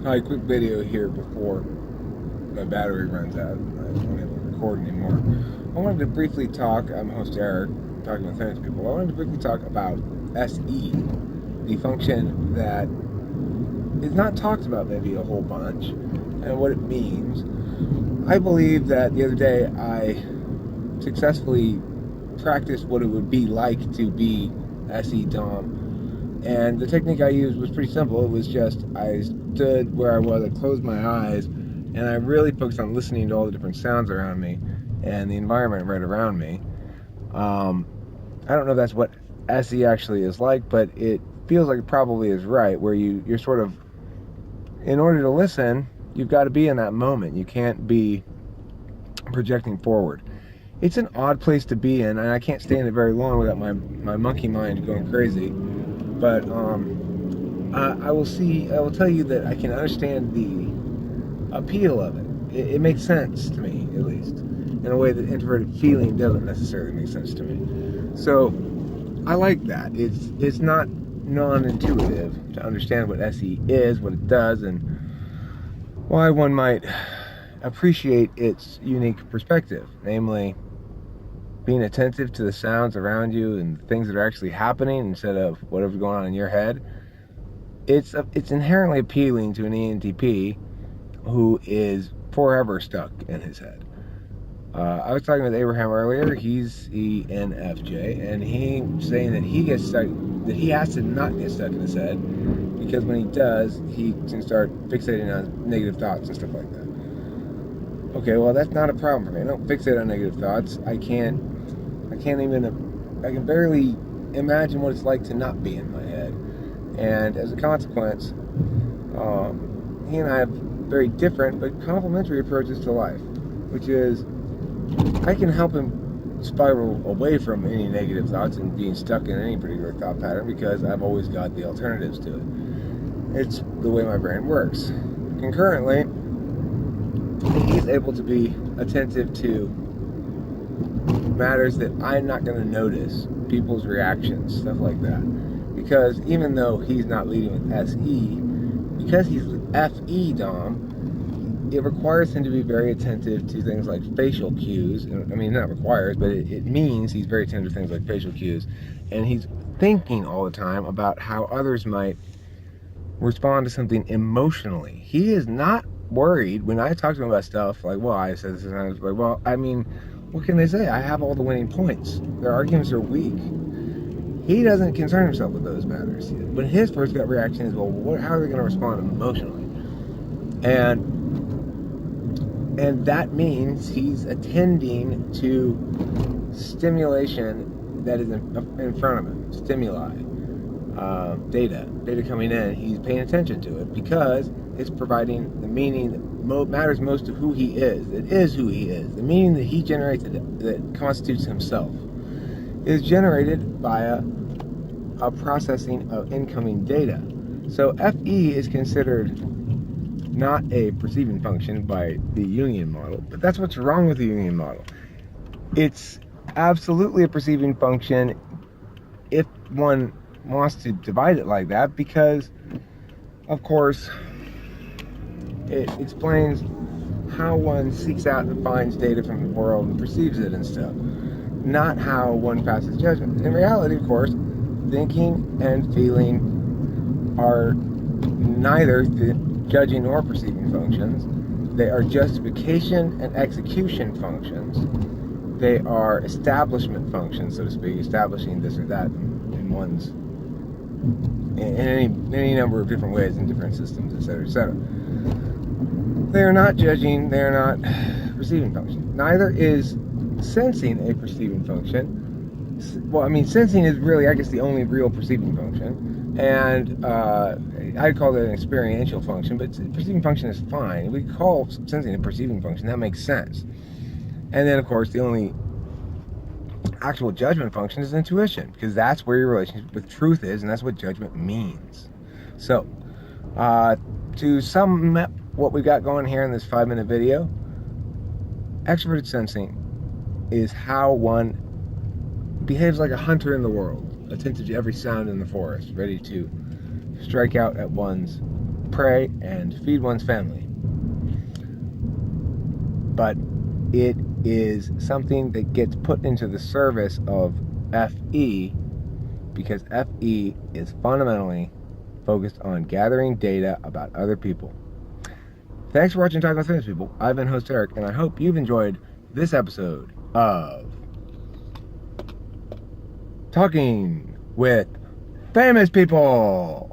Hi, quick video here before my battery runs out. I won't able to record anymore. I wanted to briefly talk. I'm host Eric, talking with famous people. I wanted to briefly talk about SE, the function that is not talked about maybe a whole bunch, and what it means. I believe that the other day I successfully practiced what it would be like to be SE Dom. And the technique I used was pretty simple. It was just I stood where I was, I closed my eyes, and I really focused on listening to all the different sounds around me and the environment right around me. I don't know if that's what SE actually is like, but it feels like it probably is right, where you're sort of, in order to listen, you've got to be in that moment. You can't be projecting forward. It's an odd place to be in, and I can't stay in it very long without my monkey mind going crazy. But I will tell you that I can understand the appeal of it. It makes sense to me, at least, in a way that introverted feeling doesn't necessarily make sense to me. So I like that. It's not non-intuitive to understand what SE is, what it does, and why one might appreciate its unique perspective, namely being attentive to the sounds around you and the things that are actually happening instead of whatever's going on in your head. It's inherently appealing to an ENTP who is forever stuck in his head. I was talking with Abraham earlier. He's ENFJ, and he's saying that he gets stuck, that he has to not get stuck in his head, because when he does, he can start fixating on negative thoughts and stuff like that. Okay, well, that's not a problem for me. I don't fixate on negative thoughts. I can barely imagine what it's like to not be in my head. And as a consequence, he and I have very different but complementary approaches to life, which is I can help him spiral away from any negative thoughts and being stuck in any particular thought pattern because I've always got the alternatives to it. It's the way my brain works. Concurrently, he's able to be attentive to matters that I'm not going to notice, people's reactions, stuff like that. Because even though he's not leading with SE, because he's FE Dom, it requires him to be very attentive to things like facial cues. I mean, not requires, but it means he's very attentive to things like facial cues. And he's thinking all the time about how others might respond to something emotionally. He is not worried when I talk to him about stuff like, well, I said this, and I was like, well, I mean, what can they say? I have all the winning points. Their arguments are weak. He doesn't concern himself with those matters. When his first gut reaction is, well, how are they going to respond emotionally? And that means he's attending to stimulation that is in front of him, stimuli, data coming in. He's paying attention to it because it's providing the meaning that matters most to who he is. It is who he is. The meaning that he generates that constitutes himself is generated via a processing of incoming data. So FE is considered not a perceiving function by the Jungian model, but that's what's wrong with the Jungian model. It's absolutely a perceiving function if one wants to divide it like that, because of course it explains how one seeks out and finds data from the world and perceives it and stuff, not how one passes judgment. In reality, of course, thinking and feeling are neither the judging nor perceiving functions. They are justification and execution functions. They are establishment functions, so to speak, establishing this or that in one's, in any number of different ways in different systems, etc., etc. They are not judging, they are not perceiving functions. Neither is sensing a perceiving function. Well, I mean, sensing is really, I guess, the only real perceiving function, and I'd call it an experiential function, but perceiving function is fine. We call sensing a perceiving function, that makes sense. And then, of course, the only actual judgment function is intuition, because that's where your relationship with truth is, and that's what judgment means. So, to sum up what we've got going here in this 5-minute video, extroverted sensing is how one behaves like a hunter in the world, attentive to every sound in the forest, ready to strike out at one's prey, and feed one's family. But it is something that gets put into the service of FE because FE is fundamentally focused on gathering data about other people. Thanks for watching Talking with Famous People. I've been host Eric, and I hope you've enjoyed this episode of Talking with Famous People.